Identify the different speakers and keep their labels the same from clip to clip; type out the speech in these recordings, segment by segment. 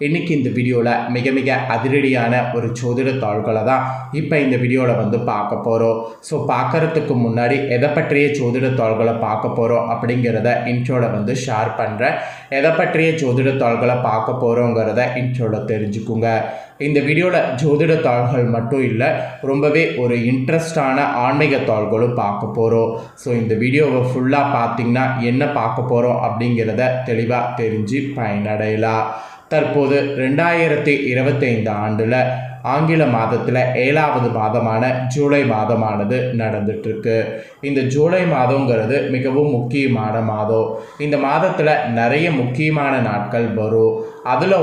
Speaker 1: இன்றைக்கி இந்த வீடியோவில் மிக மிக அதிரடியான ஒரு ஜோதிட தாள்களை தான் இப்போ இந்த வீடியோவில் வந்து பார்க்க போகிறோம். ஸோ பார்க்குறதுக்கு முன்னாடி எதை பற்றிய ஜோதிட தாள்களை பார்க்க போகிறோம் அப்படிங்கிறத இன்ட்ரோவில் வந்து ஷேர் பண்ணுறேன். எதை பற்றிய ஜோதிட தாள்களை பார்க்க போகிறோங்கிறத இன்ட்ரோவில் தெரிஞ்சுக்குங்க. இந்த வீடியோவில் ஜோதிட தாள்கள் மட்டும் இல்லை, ரொம்பவே ஒரு இன்ட்ரெஸ்டான ஆன்மீக தாள்களும் பார்க்க போகிறோம். ஸோ இந்த வீடியோவை ஃபுல்லாக பார்த்திங்கன்னா என்ன பார்க்க போகிறோம் அப்படிங்கிறத தெளிவாக தெரிஞ்சு பயனடையலாம். தற்போது 2025 ஆண்டில் ஆங்கில மாதத்தில் 7வது மாதமான ஜூலை மாதமானது நடந்துட்டுருக்கு. இந்த ஜூலை மாதங்கிறது மிகவும் முக்கியமான மாதம். இந்த மாதத்தில் நிறைய முக்கியமான நாட்கள் வரும். அதில்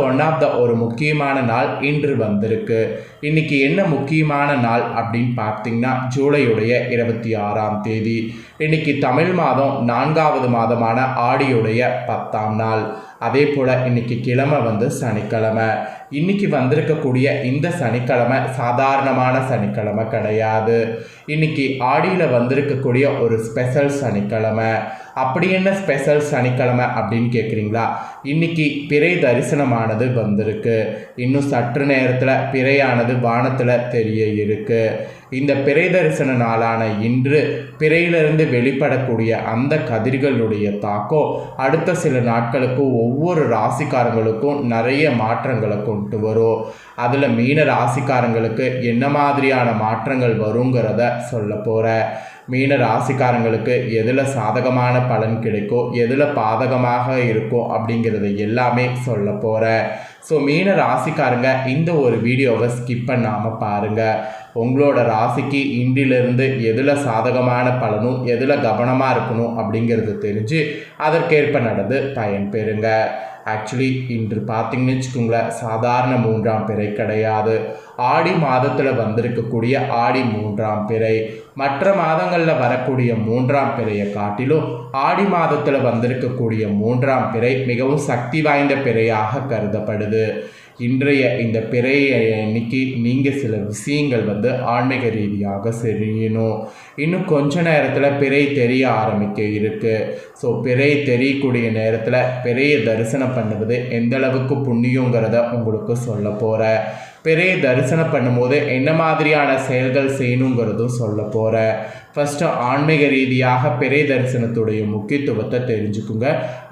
Speaker 1: ஒரு முக்கியமான நாள் இன்று வந்திருக்கு. இன்றைக்கி என்ன முக்கியமான நாள் அப்படின்னு பார்த்தீங்கன்னா ஜூலையுடைய 26ஆம் தேதி. இன்றைக்கி தமிழ் மாதம் 4வது மாதமான ஆடியுடைய 10ஆம் நாள். அதே போல் இன்றைக்கி கிழமை வந்து சனிக்கிழமை. இன்றைக்கி வந்திருக்கக்கூடிய இந்த சனிக்கிழமை சாதாரணமான சனிக்கிழமை கிடையாது. இன்றைக்கி ஆடியில் வந்திருக்கக்கூடிய ஒரு ஸ்பெஷல் சனிக்கிழமை. அப்படி என்ன ஸ்பெஷல் சனிக்கிழமை அப்படின்னு கேட்குறீங்களா? இன்றைக்கி பிறை தரிசனமானது வந்திருக்கு. இன்னும் சற்று நேரத்தில் பிறையானது வானத்தில் தெரிய இருக்கு. இந்த பிறை தரிசன நாளான இன்று பிறையிலிருந்து வெளிப்படக்கூடிய அந்த கதிர்களுடைய தாக்கம் அடுத்த சில நாட்களுக்கு ஒவ்வொரு ராசிக்காரங்களுக்கும் நிறைய மாற்றங்களை கொண்டு வரும். அதில் மீன ராசிக்காரங்களுக்கு என்ன மாதிரியான மாற்றங்கள் வருங்கிறத சொல்ல போகிறேன். மீன ராசிக்காரங்களுக்கு எதில் சாதகமான பலன் கிடைக்கும், எதில் பாதகமாக இருக்கும் அப்படிங்கிறத எல்லாமே சொல்ல போகிறேன். ஸோ மீன ராசிக்காரங்க இந்த ஒரு வீடியோவை ஸ்கிப் பண்ணாமல் பாருங்கள். உங்களோட ராசிக்கு இன்றிலிருந்து எதில் சாதகமான பலனும் எதில் கவனமாக இருக்கணும் அப்படிங்கிறது தெரிஞ்சு அதற்கேற்ப நடந்து பயன்பெறுங்க. ஆக்சுவலி இன்று பார்த்திங்கன்னு வச்சுக்கோங்களேன், சாதாரண 3ஆம் பிறை கிடையாது. ஆடி மாதத்தில் வந்திருக்கக்கூடிய ஆடி 3ஆம் பிறை மற்ற மாதங்களில் வரக்கூடிய 3ஆம் பிறையை காட்டிலும் ஆடி மாதத்தில் வந்திருக்கக்கூடிய 3ஆம் பிறை மிகவும் சக்தி வாய்ந்த பிறையாக கருதப்படுது. இன்றைய இந்த பிறையை அன்னைக்கு நீங்கள் சில விஷயங்கள் வந்து ஆன்மீக ரீதியாக செய்யணும். இன்னும் கொஞ்ச நேரத்தில் பிறை தெரிய ஆரம்பிக்க இருக்குது. ஸோ பிறை தெரியக்கூடிய நேரத்தில் பிறையை தரிசனம் பண்ணுவது எந்த அளவுக்கு புண்ணியங்கிறத உங்களுக்கு சொல்ல போகிறேன். பிறையை தரிசனம் பண்ணும்போது என்ன மாதிரியான செயல்கள் செய்யணுங்கிறதும் சொல்ல போகிறேன். ஃபஸ்ட்டு ஆன்மீக ரீதியாக பிறை தரிசனத்துடைய முக்கியத்துவத்தை தெரிஞ்சுக்குங்க.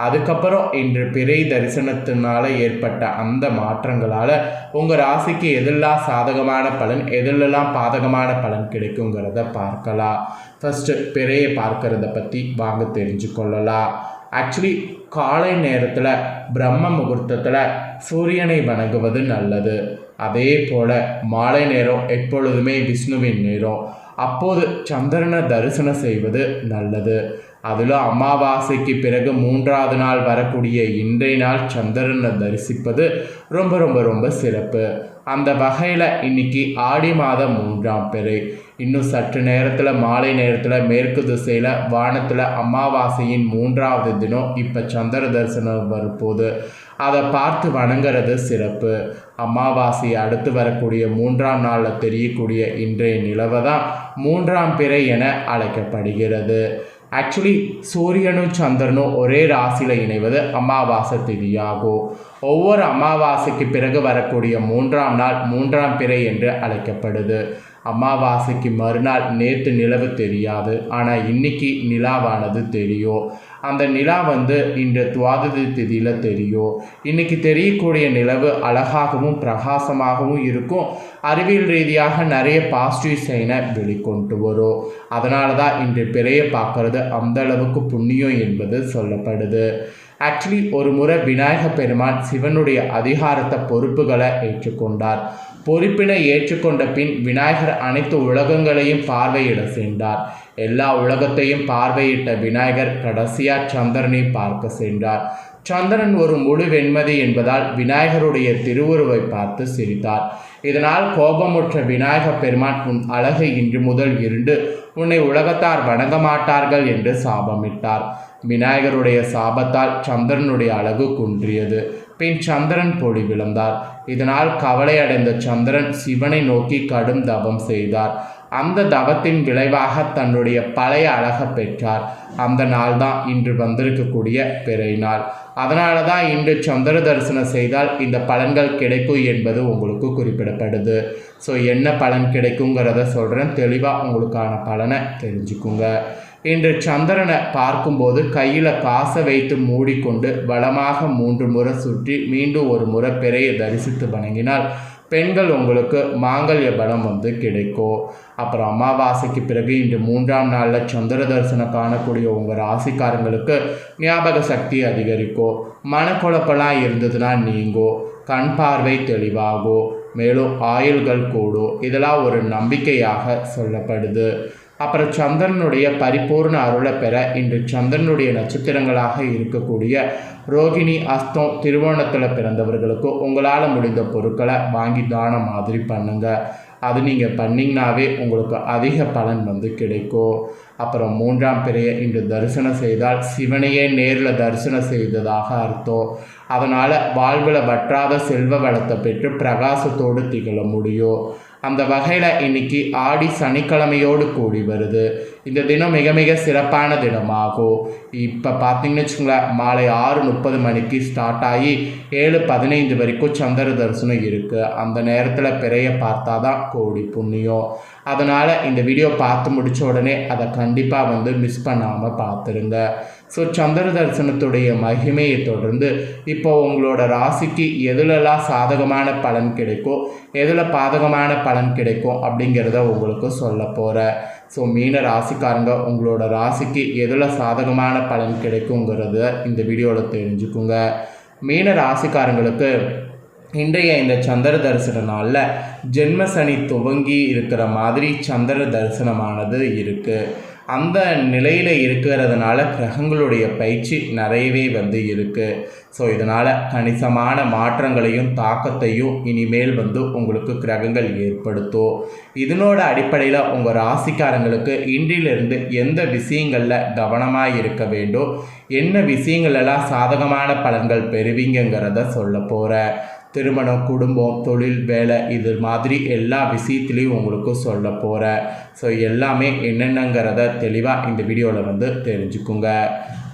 Speaker 1: அதுக்கப்புறம் இன்று பிறை தரிசனத்தினால ஏற்பட்ட அந்த மாற்றங்களால் உங்கள் ராசிக்கு எதெல்லாம் சாதகமான பலன் எதிலெல்லாம் பாதகமான பலன் கிடைக்குங்கிறத பார்க்கலாம். ஃபஸ்ட்டு பிறையை பார்க்கறத பற்றி வாங்க தெரிஞ்சுக்கொள்ளலாம். ஆக்சுவலி காலை நேரத்தில் பிரம்ம முகூர்த்தத்தில் சூரியனை வணங்குவது நல்லது. அதே போல் மாலை நேரம் எப்பொழுதுமே விஷ்ணுவின் நேரம். அப்போது சந்திரனை தரிசனம் செய்வது நல்லது. அதில் அமாவாசைக்கு பிறகு 3வது நாள் வரக்கூடிய இன்றைய நாள் சந்திரனை தரிசிப்பது ரொம்ப ரொம்ப ரொம்ப சிறப்பு. அந்த வகையில் இன்றைக்கி ஆடி மாதம் 3ஆம் பிறை. இன்னும் சற்று நேரத்தில் மாலை நேரத்தில் மேற்கு திசையில் வானத்தில் அமாவாசையின் 3வது தினம் இப்போ சந்திர தரிசனம் வரும்போது அதை பார்த்து வணங்குறது சிறப்பு. அமாவாசை அடுத்து வரக்கூடிய 3ஆம் நாளில் தெரியக்கூடிய இன்றைய நிலவை தான் 3ஆம் பிறை என அழைக்கப்படுகிறது. ஆக்சுவலி சூரியனும் சந்திரனும் ஒரே ராசியில் இணைவது அமாவாசை திதியாகும். ஒவ்வொரு அமாவாசைக்கு பிறகு வரக்கூடிய 3ஆம் நாள் 3ஆம் பிறை என்று அழைக்கப்படுது. அமாவாசைக்கு மறுநாள் நேற்று நிலவு தெரியாது, ஆனால் இன்னைக்கு நிலாவானது தெரியும். அந்த நிலா வந்து இன்று துவாதசி திதியில் தெரியும். இன்றைக்கி தெரியக்கூடிய நிலவு அழகாகவும் பிரகாசமாகவும் இருக்கும். அறிவியல் ரீதியாக நிறைய பாசிட்டிவ் சைனை வெளிக்கொண்டு வரும். அதனால தான் இன்று பிறையை பார்க்கறது அந்த அளவுக்கு புண்ணியம் என்பது சொல்லப்படுது. ஆக்சுவலி ஒரு முறை விநாயக பெருமான் சிவனுடைய அதிகாரத்தை பொறுப்புகளை ஏற்றுக்கொண்டார். பொறுப்பினை ஏற்றுக்கொண்ட பின் விநாயகர் அனைத்து உலகங்களையும் பார்வையிட சென்றார். எல்லா உலகத்தையும் பார்வையிட்ட விநாயகர் கடைசியாக சந்திரனை பார்க்க சென்றார். சந்திரன் ஒரு முழு வெண்மதி என்பதால் விநாயகருடைய திருவுருவை பார்த்து சிரித்தார். இதனால் கோபமுற்ற விநாயக பெருமான், உன் அழகு இன்று முதல் இருண்டு, உன்னை உலகத்தார் வணங்க மாட்டார்கள் என்று சாபமிட்டார். விநாயகருடைய சாபத்தால் சந்திரனுடைய அழகு குன்றியது. பின் சந்திரன் பொடி விழுந்தார். இதனால் கவலை அடைந்த சந்திரன் சிவனை நோக்கி கடும் தவம் செய்தார். அந்த தவத்தின் விளைவாக தன்னுடைய பழைய அழகை பெற்றார். அந்த நாள் தான் இன்று வந்திருக்கக்கூடிய பிறை நாள். அதனால தான் இன்று சந்திர தரிசனம் செய்தால் இந்த பலன்கள் கிடைக்கும் என்பது உங்களுக்கு குறிப்பிடப்படுது. ஸோ என்ன பலன் கிடைக்குங்கிறத சொல்கிறேன், தெளிவாக உங்களுக்கான பலனை தெரிஞ்சுக்குங்க. இன்று சந்திரனை பார்க்கும்போது கையில் காசை வைத்து மூடிக்கொண்டு வளமாக 3 முறை சுற்றி மீண்டும் ஒரு முறை பிறையை தரிசித்து வணங்கினால் பெண்கள் உங்களுக்கு மாங்கல்ய பலம் கிடைக்கும். அப்புறம் அமாவாசைக்கு பிறகு இன்று 3ஆம் நாளில் சந்திர தரிசனம் காணக்கூடிய உங்கள் ராசிக்காரங்களுக்கு ஞாபக சக்தி அதிகரிக்கும், மனக்குழப்பெல்லாம் இருந்ததுன்னா நீங்கும், கண் பார்வை தெளிவாகும், மேலும் ஆயுள்கள் கூடும். இதெல்லாம் ஒரு நம்பிக்கையாக சொல்லப்படுது. அப்புறம் சந்திரனுடைய பரிபூர்ண அருளை பெற இன்று சந்திரனுடைய நட்சத்திரங்களாக இருக்கக்கூடிய ரோகிணி, அஸ்தம், திருவோணத்தில் பிறந்தவர்களுக்கு உங்களால் முடிந்த பொருட்களை வாங்கி தானம் மாதிரி பண்ணுங்கள். அது நீங்கள் பண்ணிங்கனாவே உங்களுக்கு அதிக பலன் கிடைக்கும். அப்புறம் 3ஆம் பிறையை இன்று தரிசனம் செய்தால் சிவனையே நேரில் தரிசனம் செய்ததாக அர்த்தம். அதனால் வாழ்வில் வற்றாத செல்வ வளத்தை பெற்று பிரகாசத்தோடு திகழ முடியும். அந்த வகையில் இன்னைக்கு ஆடி சனிக்கிழமையோடு கூடி வருது. இந்த தினம் மிக மிக சிறப்பான தினமாகும். இப்போ பார்த்தீங்கன்னு வச்சுங்களேன், மாலை 6:30 மணிக்கு ஸ்டார்ட் ஆகி 7:15 வரைக்கும் சந்திர தரிசனம் இருக்குது. அந்த நேரத்தில் பிறையை பார்த்தா தான் கோடி புண்ணியம். அதனால் இந்த வீடியோ பார்த்து முடித்த உடனே அதை கண்டிப்பாக மிஸ் பண்ணாமல் பார்த்துருங்க. ஸோ சந்திர தரிசனத்துடைய மகிமையை தொடர்ந்து இப்போ உங்களோட ராசிக்கு எதுலெல்லாம் சாதகமான பலன் கிடைக்கும், எதில் பாதகமான பலன் கிடைக்கும் அப்படிங்கிறத உங்களுக்கு சொல்ல போகிறேன். ஸோ மீன ராசிக்காரங்க உங்களோட ராசிக்கு எதில் சாதகமான பலன் கிடைக்குங்கிறத இந்த வீடியோவில் தெரிஞ்சுக்குங்க. மீன ராசிக்காரங்களுக்கு இன்றைய இந்த சந்திர தரிசன நாளில் ஜென்ம சனி துவங்கி இருக்கிற மாதிரி சந்திர தரிசனமானது இருக்குது. அந்த நிலையில் இருக்கிறதுனால கிரகங்களுடைய பயிற்சி நிறையவே இருக்குது. ஸோ இதனால் கணிசமான மாற்றங்களையும் தாக்கத்தையும் இனிமேல் உங்களுக்கு கிரகங்கள் ஏற்படுத்தும். இதனோட அடிப்படையில் உங்கள் ராசிக்காரங்களுக்கு இன்றிலிருந்து எந்த விஷயங்களில் கவனமாக இருக்க வேண்டும், என்ன விஷயங்களெல்லாம் சாதகமான பலன்கள் பெறுவீங்கிறத சொல்ல போகிறேன். திருமணம், குடும்பம், தொழில், வேலை இது மாதிரி எல்லா விஷயத்துலேயும் உங்களுக்கு சொல்ல போகிறேன். ஸோ எல்லாமே என்னென்னங்கிறத தெளிவாக இந்த வீடியோவில் தெரிஞ்சுக்குங்க.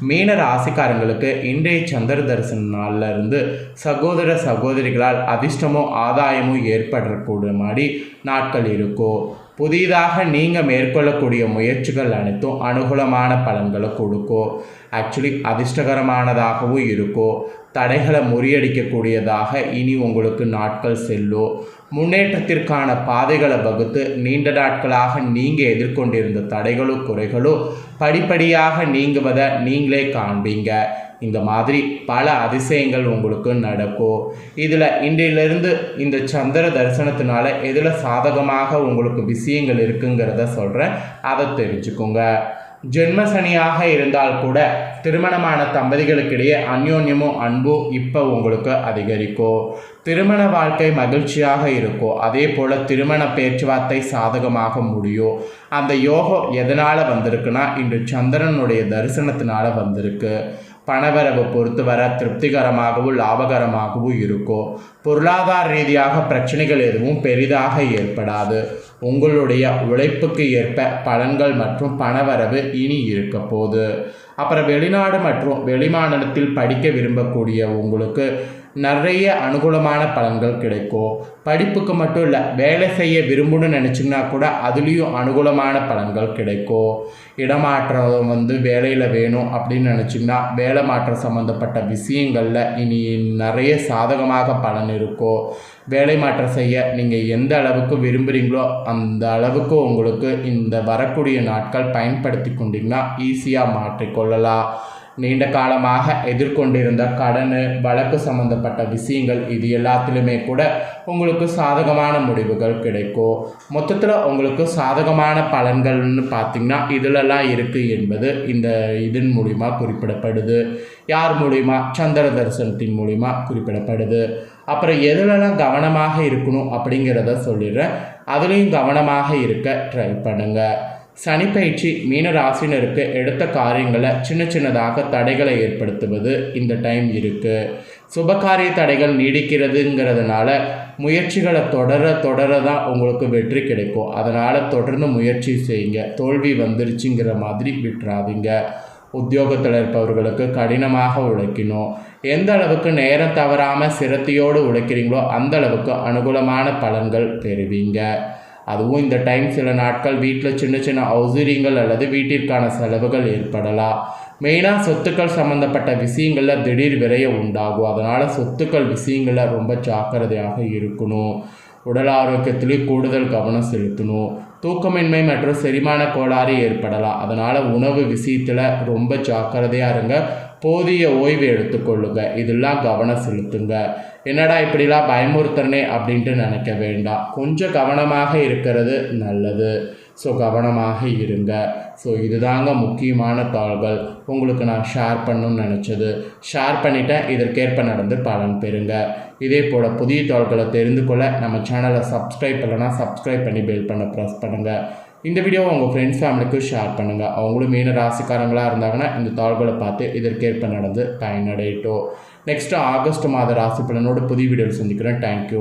Speaker 1: மீன ராசிக்காரங்களுக்கு இன்றைய சந்திர தரிசன நாளில் இருந்து சகோதர சகோதரிகளால் அதிர்ஷ்டமும் ஆதாயமும் ஏற்படக்கூடிய மாதிரி நாட்கள் இருக்கும். புதிதாக நீங்கள் மேற்கொள்ளக்கூடிய முயற்சிகள் அனைத்தும் அனுகூலமான பலன்களை கொடுக்கும். ஆக்சுவலி அதிர்ஷ்டகரமானதாகவும் இருக்கும். தடைகளை முறியடிக்கக்கூடியதாக இனி உங்களுக்கு நாட்கள் செல்லும். முன்னேற்றத்திற்கான பாதைகளை வகுத்து நீண்ட நாட்களாக நீங்கள் எதிர்கொண்டிருந்த தடைகளும் குறைகளும் படிப்படியாக நீங்குவதை நீங்களே காண்பீங்க. இந்த மாதிரி பல அதிசயங்கள் உங்களுக்கு நடக்கும். இதில் இன்றையிலிருந்து இந்த சந்திர தரிசனத்தினால எதில் சாதகமாக உங்களுக்கு விஷயங்கள் இருக்குங்கிறத சொல்கிறேன், அதை தெரிஞ்சுக்கோங்க. ஜென்ம சனியாக இருந்தால் கூட திருமணமான தம்பதிகளுக்கிடையே அந்யோன்யமும் அன்பும் இப்போ உங்களுக்கு அதிகரிக்கும். திருமண வாழ்க்கை மகிழ்ச்சியாக இருக்கும். அதே போல் திருமண பேச்சுவார்த்தை சாதகமாக முடியும். அந்த யோகம் எதனால் வந்திருக்குன்னா இன்று சந்திரனுடைய தரிசனத்தினால வந்திருக்கு. பணவரவு பொறுத்து வர திருப்திகரமாகவும் லாபகரமாகவும் இருக்கும். பொருளாதார ரீதியாக பிரச்சனைகள் எதுவும் பெரிதாக ஏற்படாது. உங்களுடைய உழைப்புக்கு ஏற்ப பலன்கள் மற்றும் பணவரவு இனி இருக்க போகுது. அப்புறம் வெளிநாடு மற்றும் வெளிமாநிலத்தில் படிக்க விரும்பக்கூடிய உங்களுக்கு நிறைய அனுகூலமான பலன்கள் கிடைக்கும். படிப்புக்கு மட்டும் இல்லை, வேலை செய்ய விரும்பணும்னு நினச்சிங்கன்னா கூட அதுலேயும் அனுகூலமான பலன்கள் கிடைக்கும். இடமாற்றம் வேலையில் வேணும் அப்படின்னு நினச்சிங்கன்னா வேலை மாற்றம் சம்மந்தப்பட்ட விஷயங்களில் இனி நிறைய சாதகமாக பலன் இருக்கும். வேலை மாற்றம் செய்ய நீங்கள் எந்த அளவுக்கு விரும்புகிறீங்களோ அந்த அளவுக்கு உங்களுக்கு இந்த வரக்கூடிய நாட்கள் பயன்படுத்தி கொண்டீங்கன்னா ஈஸியாக மாற்றிக்கொள்ளலாம். நீண்ட காலமாக எதிர்கொண்டிருந்த கடன், வழக்கு சம்பந்தப்பட்ட விஷயங்கள் இது எல்லாத்திலுமே கூட உங்களுக்கு சாதகமான முடிவுகள் கிடைக்கும். மொத்தத்தில் உங்களுக்கு சாதகமான பலன்கள்னு பார்த்திங்கன்னா இதிலெல்லாம் இருக்குது என்பது இந்த இதன் மூலிமா குறிப்பிடப்படுது. யார் மூலிமா? சந்திர தரிசனத்தின் மூலிமா குறிப்பிடப்படுது. அப்புறம் எதுலெல்லாம் கவனமாக இருக்கணும் அப்படிங்கிறத சொல்லிடுறேன். அதுலேயும் கவனமாக இருக்க ட்ரை பண்ணுங்கள். சனிப்பயிற்சி மீன ராசினருக்கு எடுத்த காரியங்களை சின்ன சின்னதாக தடைகளை ஏற்படுத்துவது இந்த டைம் இருக்குது. சுபகாரிய தடைகள் நீடிக்கிறதுங்கிறதுனால முயற்சிகளை தொடர தான் உங்களுக்கு வெற்றி கிடைக்கும். அதனால் தொடர்ந்து முயற்சி செய்யுங்க. தோல்வி வந்துருச்சுங்கிற மாதிரி விட்டுறாதீங்க. உத்தியோகத்தில் இருப்பவர்களுக்கு கடினமாக உழைக்கணும். எந்த அளவுக்கு நேரம் தவறாமல் சிரத்தையோடு உழைக்கிறீங்களோ அந்த அளவுக்கு அனுகூலமான பலன்கள் பெறுவீங்க. அதுவும் இந்த டைம் சில நாட்கள் வீட்டில் சின்ன சின்ன அவசரங்கள் அல்லது வீட்டிற்கான செலவுகள் ஏற்படலாம். மெயினாக சொத்துக்கள் சம்மந்தப்பட்ட விஷயங்களில் திடீர் விரயம் உண்டாகும். அதனால் சொத்துக்கள் விஷயங்களில் ரொம்ப ஜாக்கிரதையாக இருக்கணும். உடல் ஆரோக்கியத்திலேயும் கூடுதல் கவனம் செலுத்தணும். தூக்கமின்மை மற்றும் செரிமான கோளாறு ஏற்படலாம். அதனால் உணவு விஷயத்தில் ரொம்ப ஜாக்கிரதையாக இருங்க. போதிய ஓய்வு எடுத்துக்கொள்ளுங்க. இதெல்லாம் கவனம் செலுத்துங்க. என்னடா இப்படிலாம் பயமுறுத்துறனே அப்படின்ட்டு நினைக்க வேண்டாம். கொஞ்சம் கவனமாக இருக்கிறது நல்லது. ஸோ கவனமாக இருங்க. ஸோ இதுதாங்க முக்கியமான தாள்கள் உங்களுக்கு நான் ஷேர் பண்ணணும்னு நினச்சது. ஷேர் பண்ணிவிட்டேன். இதற்கேற்ப நடந்து பலன் பெறுங்க. இதே போல் புதிய தாள்களை தெரிந்து கொள்ள நம்ம சேனலை சப்ஸ்கிரைப் பண்ணலைன்னா சப்ஸ்கிரைப் பண்ணி பெல் பண்ண ப்ரெஸ் பண்ணுங்கள். இந்த வீடியோவை உங்கள் ஃப்ரெண்ட்ஸ் ஃபேமிலிக்கு ஷேர் பண்ணுங்கள். அவங்களும் மீன ராசிக்காரங்களாக இருந்தாங்கன்னா இந்த தாள்களை பார்த்து இதற்கேற்ப நடந்து பயனடையட்டும். நெக்ஸ்ட்டு ஆகஸ்ட் மாத ராசி பலனோடு புதிய வீடியோவில் சந்திக்கிறேன். தேங்க்யூ.